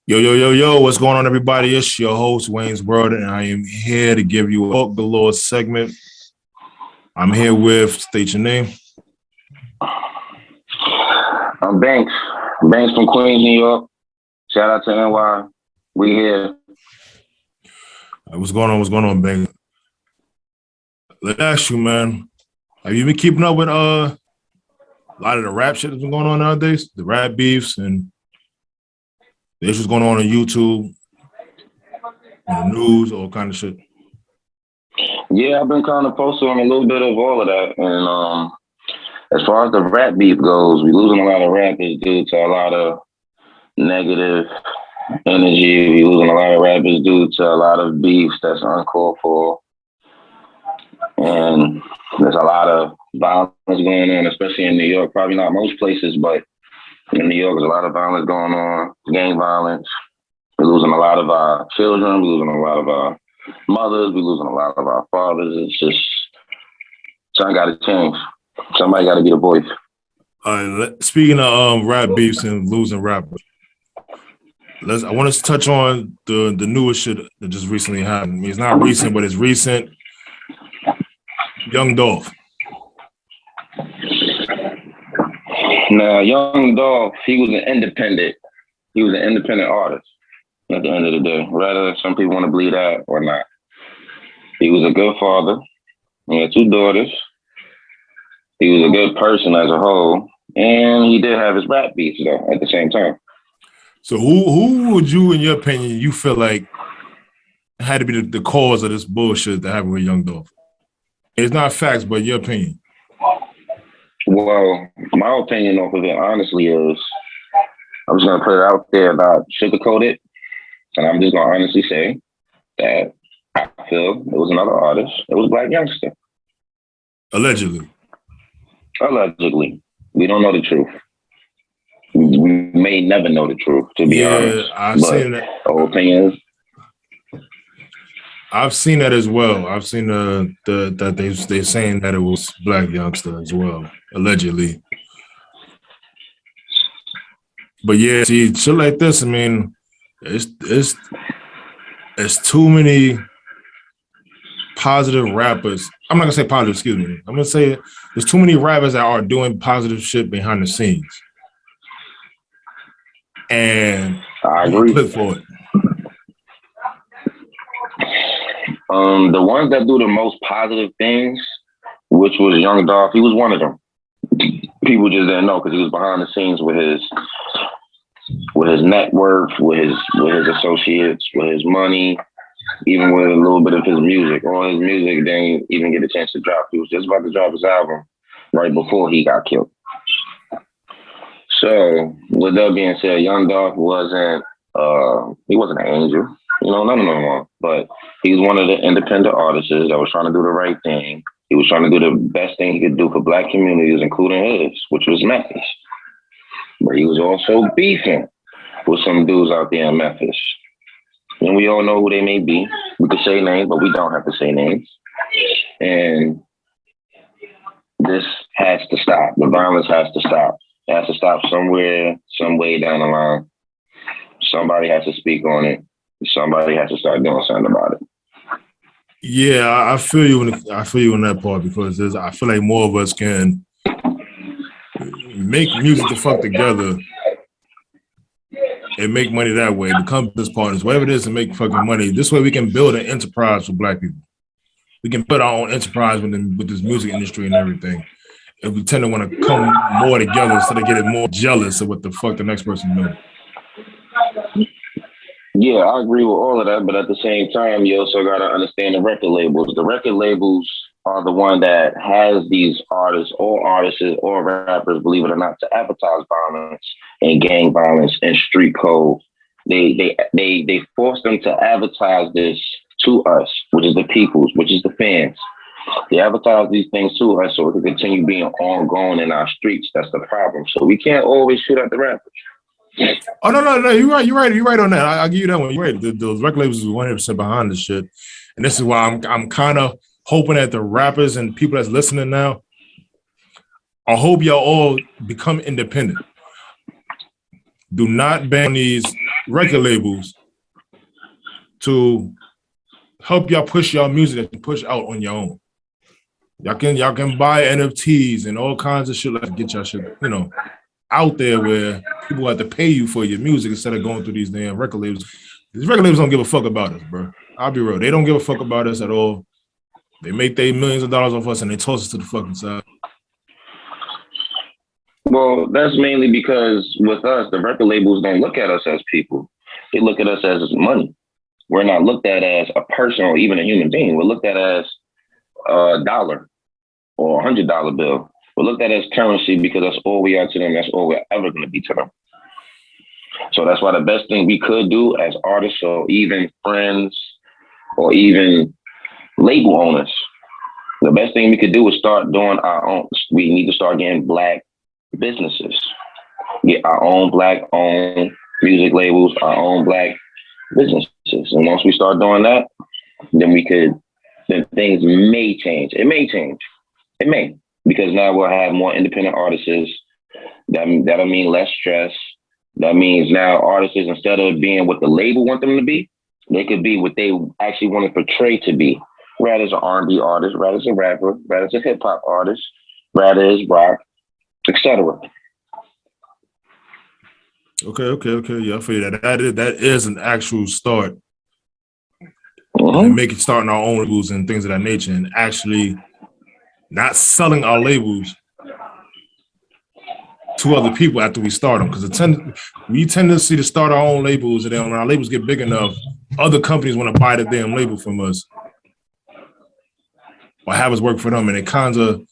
Yo, yo, yo, yo, what's going on, everybody? It's your host, Wayne's World, and I am here to give you a Galore segment. I'm here with, state your name. I'm Banks. Banks from Queens, New York. Shout out to NY. We here. What's going on? What's going on, Banks? Let's ask you, man. Have you been keeping up with a lot of the rap shit that's been going on nowadays? The rap beefs and the issues going on YouTube, on the news, all kind of shit. Yeah, I've been kind of posting on a little bit of all of that. And as far as the rap beef goes, we're losing a lot of rappers due to a lot of negative energy. We're losing a lot of rappers due to a lot of beefs that's uncalled for. And there's a lot of violence going on, especially in New York. Probably not most places, but in New York, there's a lot of violence going on, gang violence. We're losing a lot of our children. We're losing a lot of our mothers. We're losing a lot of our fathers. It's just, something got to change. Somebody got to be the voice. Speaking of rap beefs and losing rappers, I want us to touch on the newest shit that just recently happened. I mean, it's not recent, but it's recent. Young Dolph. Now, Young Dolph, he was an independent. He was an independent artist at the end of the day, whether some people want to believe that or not. He was a good father. He had 2 daughters. He was a good person as a whole. And he did have his rap beats, though, at the same time. So who would you, in your opinion, you feel like had to be the cause of this bullshit that happened with Young Dolph? It's not facts, but your opinion. Well, my opinion off of it, honestly, is I'm just going to put it out there, not sugarcoat it. And I'm just going to honestly say that I feel it was another artist. It was Black Youngster. Allegedly. Allegedly. We don't know the truth. We may never know the truth, to be honest. I've seen that. Opinions. I've seen that as well. I've seen that they're saying that it was Black Youngster as well, allegedly. But yeah, see, shit like this, I mean, it's too many positive rappers. I'm not gonna say positive, excuse me. I'm gonna say there's too many rappers that are doing positive shit behind the scenes. And I agree. Click for it. The ones that do the most positive things, which was Young Dolph, he was one of them. People just didn't know because he was behind the scenes with his network, with his associates, with his money, even with a little bit of his music. All his music didn't even get a chance to drop. He was just about to drop his album right before he got killed. So, with that being said, Young Dolph wasn't an angel. You know, none of them were. But he was one of the independent artists that was trying to do the right thing. He was trying to do the best thing he could do for Black communities, including his, which was Memphis. But he was also beefing with some dudes out there in Memphis. And we all know who they may be. We could say names, but we don't have to say names. And this has to stop. The violence has to stop. It has to stop somewhere, some way down the line. Somebody has to speak on it. Somebody has to start doing something about it. Yeah, I feel you. I feel you on that part because I feel like more of us can make music to fuck together and make money that way. Become business partners, whatever it is, to make fucking money. This way, we can build an enterprise for Black people. We can build our own enterprise with this music industry and everything. And we tend to want to come more together instead of getting more jealous of what the fuck the next person doing. Yeah, I agree with all of that, but at the same time, you also got to understand the record labels. The record labels are the one that has these artists or rappers, believe it or not, to advertise violence and gang violence and street code. They force them to advertise this to us, which is the peoples, which is the fans. They advertise these things to us so it can continue being ongoing in our streets. That's the problem. So we can't always shoot at the rappers. Oh no! You're right on that. I'll give you that one. You're right. Those record labels is 100% behind this shit, and this is why I'm kind of hoping that the rappers and people that's listening now, I hope y'all all become independent. do not ban these record labels to help y'all push y'all music that you push out on your own. Y'all can buy NFTs and all kinds of shit like to get y'all shit, out there where people have to pay you for your music instead of going through these damn record labels. These record labels don't give a fuck about us, bro. I'll be real. They don't give a fuck about us at all. They make their millions of dollars off us and they toss us to the fucking side. Well, that's mainly because with us, the record labels don't look at us as people. They look at us as money. We're not looked at as a person or even a human being. We're looked at as a dollar or $100 bill. We're looked at as currency because that's all we are to them. That's all we're ever going to be to them. So that's why the best thing we could do as artists or even friends or even label owners, the best thing we could do is start doing our own. We need to start getting Black businesses, get our own Black owned music labels, our own Black businesses. And once we start doing that, then things may change. It may, because now we'll have more independent artists. That'll mean less stress. That means now artists, instead of being what the label want them to be, they could be what they actually want to portray to be. Rather as an R&B artist, rather as a rapper, rather as a hip hop artist, rather as rock, etc. Okay. Yeah, I feel that. That is an actual start. Mm-hmm. And make it starting our own labels and things of that nature, and actually not selling our labels to other people after we start them. Because we tend to see to start our own labels, and then when our labels get big enough, other companies want to buy the damn label from us or have us work for them, and it kind of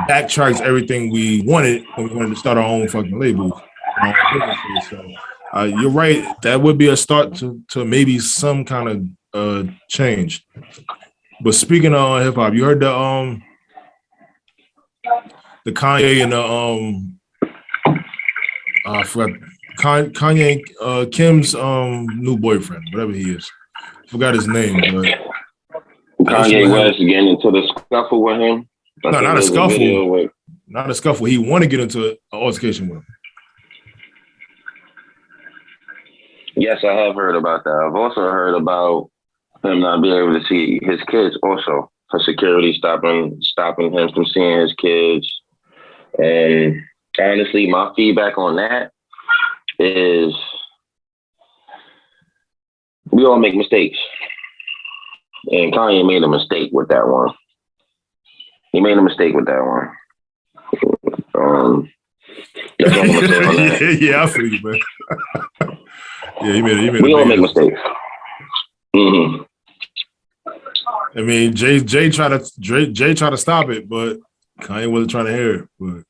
backtracks everything we wanted when we wanted to start our own fucking labels. So, you're right. That would be a start to maybe some kind of change. But speaking of hip hop, you heard the Kanye and I forgot Kanye Kim's new boyfriend, whatever he is. Forgot his name, but Kanye West getting into the scuffle with him. No, not a scuffle. Not a scuffle. He want to get into an altercation with him. Yes, I have heard about that. I've also heard about him not being able to see his kids also. For security stopping him from seeing his kids. And honestly, my feedback on that is we all make mistakes. And Kanye made a mistake with that one. He made a mistake with that one. That's what I'm gonna say on that. Yeah, I feel you, man. Yeah, he made we all make mistakes. Mm-hmm. I mean, Jay tried to stop it, but Kanye wasn't trying to hear it. But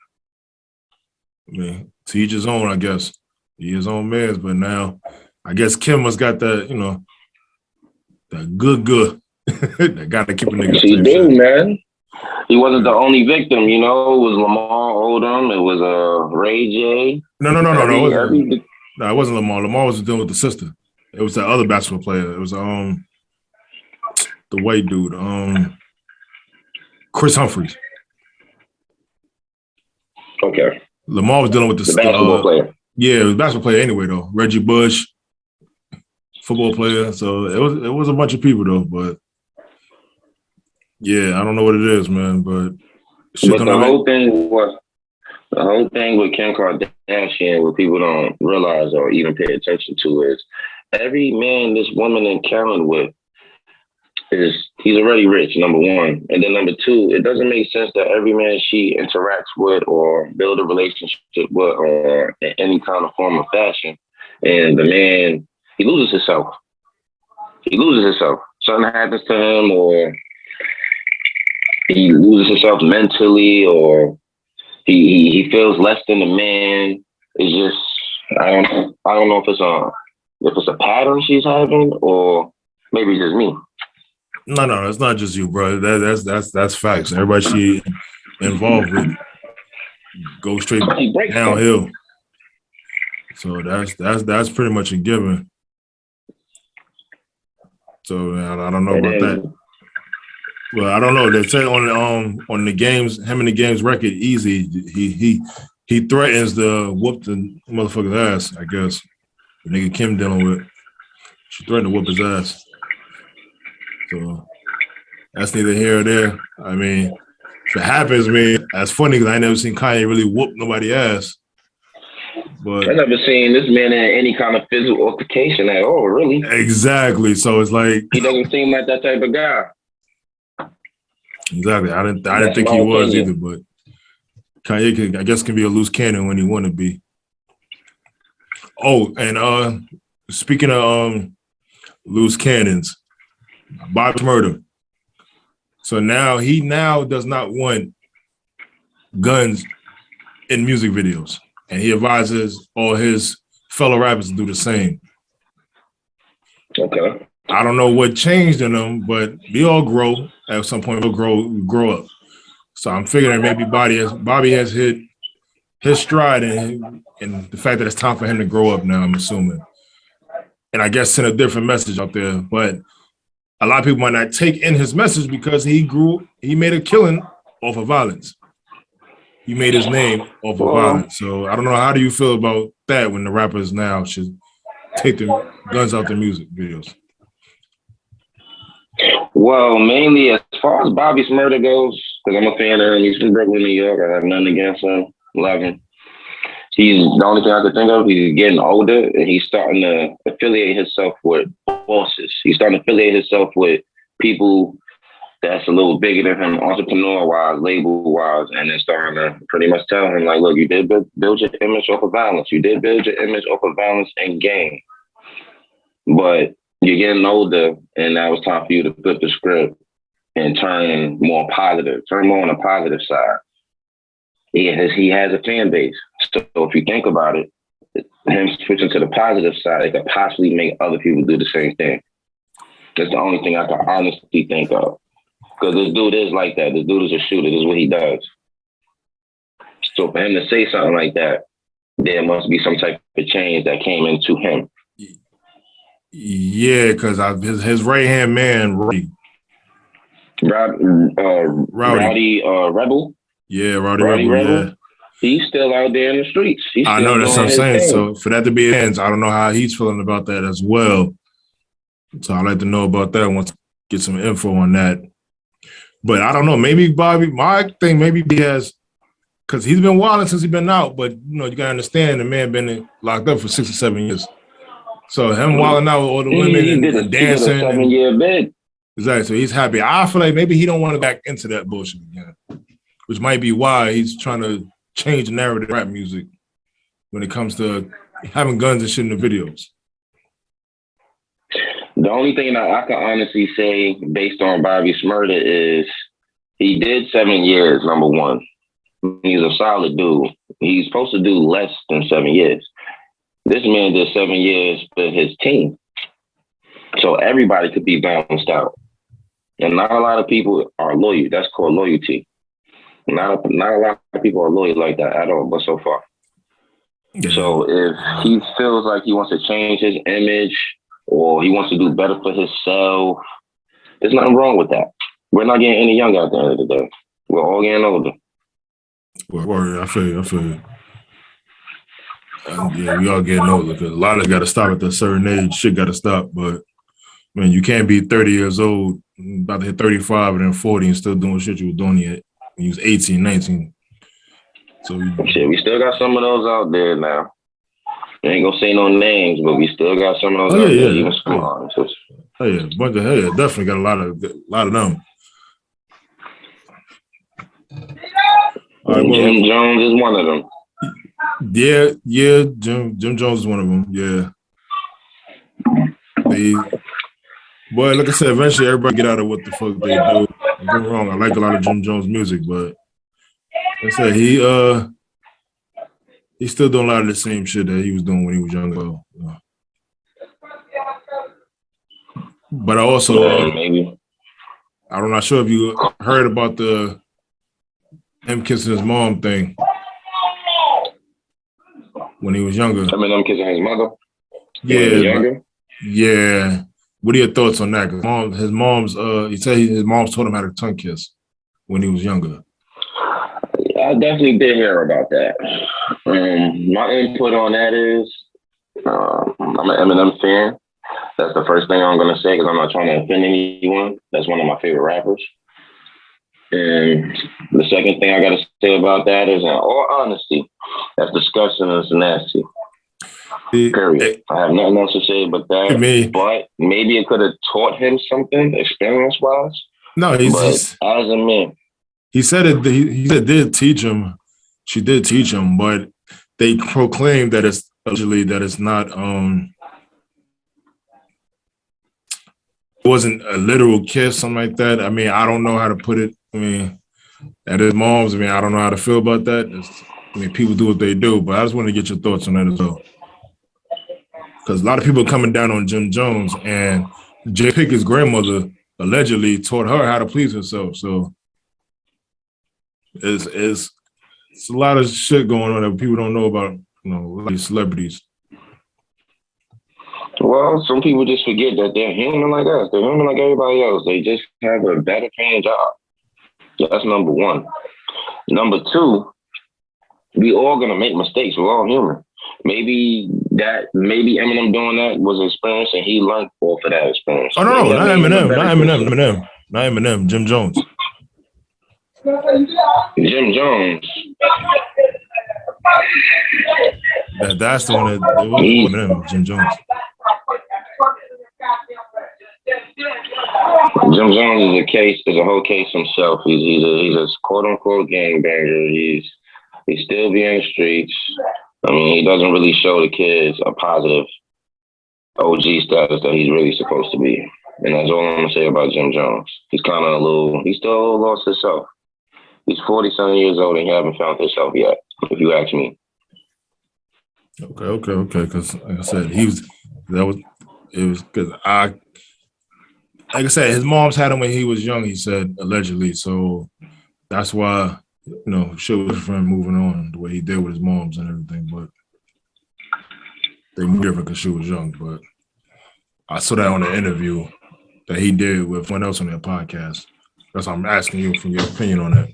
I mean, to each his own, I guess. He his own man's, but now I guess Kim must got that, that good that got to keep a nigga. She did, man. He wasn't the only victim, It was Lamar Odom. It was Ray J. No, it wasn't Lamar. Lamar was dealing with the sister. It was that other basketball player. It was the white dude, Chris Humphries. Okay. Lamar was dealing with the basketball player. Yeah, it was a basketball player anyway, though. Reggie Bush, football player. So it was a bunch of people though, but yeah, I don't know what it is, man. But the whole thing with Kim Kardashian, what people don't realize or even pay attention to is every man this woman encountered with he's already rich, number one. And then number two, it doesn't make sense that every man she interacts with or build a relationship with or in any kind of form of fashion, and the man, he loses himself. Something happens to him, or he loses himself mentally, or he feels less than the man. It's just, I don't know if it's a pattern she's having, or maybe it's just me. No, it's not just you, bro. That's facts. Everybody she involved with goes straight downhill. So that's pretty much a given. So man, I don't know about that. Well, I don't know. They say on the games, him and the games record, easy. He he threatens to whoop the motherfucker's ass, I guess. The nigga Kim dealing with. She threatened to whoop his ass. So that's neither here or there. I mean, if it happens, man, that's funny because I never seen Kanye really whoop nobody's ass. But I never seen this man in any kind of physical altercation at all, really. Exactly. So it's like he doesn't seem like that type of guy. Exactly. I didn't think he was either, but Kanye I guess can be a loose cannon when he want to be. Oh, and speaking of loose cannons, Bob's murder. So now he does not want guns in music videos, and he advises all his fellow rappers to do the same. Okay. I don't know what changed in them, but we all grow at some point. We'll grow up. So I'm figuring maybe Bobby has hit his stride and the fact that it's time for him to grow up now, I'm assuming. And I guess send a different message out there. But a lot of people might not take in his message because he made a killing off of violence. He made his name off of violence. So I don't know, how do you feel about that when the rappers now should take the guns out their music videos? Well, mainly as far as Bobby's murder goes, because I'm a fan of him, he's from Brooklyn, New York. I have nothing against him. Love him. He's the only thing I could think of. He's getting older and he's starting to affiliate himself with bosses. He's starting to affiliate himself with people that's a little bigger than him, entrepreneur-wise, label-wise, and they're starting to pretty much tell him, like, look, you did build your image off of violence. You did build your image off of violence and gang. But you're getting older, and now it's time for you to flip the script and turn more positive, turn more on the positive side. He has a fan base. So if you think about it, him switching to the positive side, it could possibly make other people do the same thing. That's the only thing I can honestly think of. Because this dude is like that. This dude is a shooter. This is what he does. So for him to say something like that, there must be some type of change that came into him. Yeah, because his right-hand man, Rowdy Rebel. Yeah, Rowdy Rebel. Yeah. He's still out there in the streets. I know, that's what I'm saying. So for that to be hands, I don't know how he's feeling about that as well. So I'd like to know about that once I get some info on that. But I don't know, maybe Bobby, my thing, maybe he has, because he's been wilding since he's been out, but you got to understand the man been locked up for 6 or 7 years. So him wilding out with all the women and dancing. He did a 7-year bid. Exactly. So he's happy. I feel like maybe he don't want to back into that bullshit again, which might be why he's trying to change the narrative of rap music when it comes to having guns and shit in the videos. The only thing that I can honestly say based on Bobby's murder is he did 7 years, number one. He's a solid dude. He's supposed to do less than 7 years. This man did 7 years for his team. So everybody could be balanced out. And not a lot of people are loyal. That's called loyalty. Not a lot of people are loyal like that at all, but so far. Yeah. So if he feels like he wants to change his image or he wants to do better for himself, there's nothing wrong with that. We're not getting any younger at the end of the day. We're all getting older. Well, I feel you. Yeah, we all getting older because a lot of it got to stop at a certain age. Shit got to stop. But, man, you can't be 30 years old, about to hit 35 and then 40 and still doing shit you were doing yet when you was 18, 19. So we still got some of those out there now. I ain't gonna say no names, but we still got some of those out there, even some artists. Definitely got a lot of them. All right, Jim Jones is one of them. Yeah, Jim Jones is one of them. Yeah. Boy, like I said, eventually everybody get out of what the fuck they do. Don't get me wrong, I like a lot of Jim Jones music, but like I said, he's still doing a lot of the same shit that he was doing when he was younger. But I also, I'm not sure if you heard about him kissing his mom thing when he was younger. I mean, him kissing his mother? Yeah. What are your thoughts on that? Because his mom's, he said his mom's taught him how to tongue kiss when he was younger. I I definitely did hear about that. My input on that is I'm an Eminem fan. That's the first thing I'm gonna say because I'm not trying to offend anyone. That's one of my favorite rappers. And the second thing I gotta say about that is, in all honesty, that's disgusting and it's nasty. Period. I have nothing else to say but that. But maybe it could have taught him something experience-wise. No, he's as a man. He said it. He said did teach him. She did teach him, but they proclaimed that it's allegedly that it's not. It wasn't a literal kiss, something like that. I mean, I don't know how to put it. I mean, at his mom's. I mean, I don't know how to feel about that. I mean, people do what they do, but I just want to get your thoughts on that as well. Because a lot of people are coming down on Jim Jones, and Jay Pickett's grandmother allegedly taught her how to please herself. So it's a lot of shit going on that people don't know about, you know, these celebrities. Well, some people just forget that they're human like us. They're human like everybody else. They just have a better paying job. That's number one. Number two, we all gonna make mistakes. We're all human. Maybe Eminem doing that was an experience and he learned off of that experience. Oh no, not Eminem, Jim Jones. Jim Jones. That's the one that was Eminem, Jim Jones. Jim Jones is a whole case himself. He's a quote unquote gangbanger. He's still be in the streets. I mean, he doesn't really show the kids a positive OG status that he's really supposed to be. And that's all I'm gonna say about Jim Jones. He's still a little lost himself. He's 40-something years old and he hasn't found himself yet, if you ask me. Okay. Because like I said, like I said, his mom's had him when he was young, he said, allegedly. So that's why, you know, shit was for him moving on the way he did with his moms and everything. But they moved different because she was young. But I saw that on the interview that he did with someone else on their podcast. That's why I'm asking you for your opinion on that.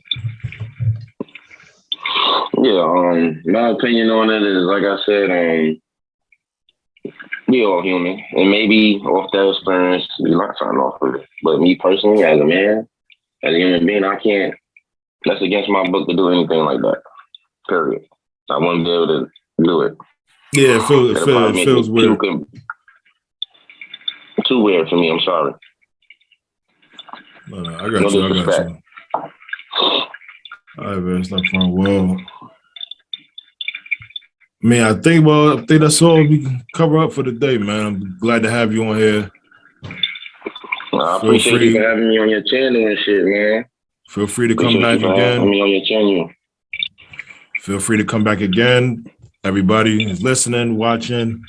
Yeah, my opinion on it is, like I said, we all human. And maybe off that experience, we learn something off of it. But me personally, as a man, as a human being, I can't. That's against my book to do anything like that. Period. I wouldn't be able to do it. Yeah, it feels weird. Too weird for me. I'm sorry. I got you. All right, man. It's not fun. Well, man, I think that's all we can cover up for today, man. I'm glad to have you on here. I appreciate you for having me on your channel and shit, man. Feel free to come back again. Having me on your channel. Feel free to come back again. Everybody is listening, watching.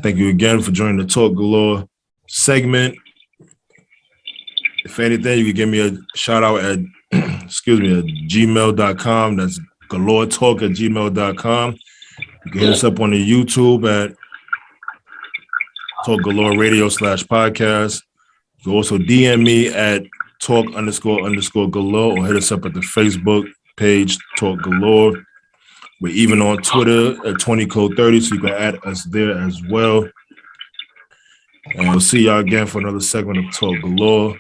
Thank you again for joining the Talk Galore segment. If anything, you can give me a shout out at at gmail.com. That's galoretalk@gmail.com. You can hit us up on the YouTube at Talk Galore Radio /podcast. You can also DM me at talk__galore or hit us up at the Facebook page Talk Galore. We're even on Twitter at 20code30, so you can add us there as well. And we'll see y'all again for another segment of Talk Galore.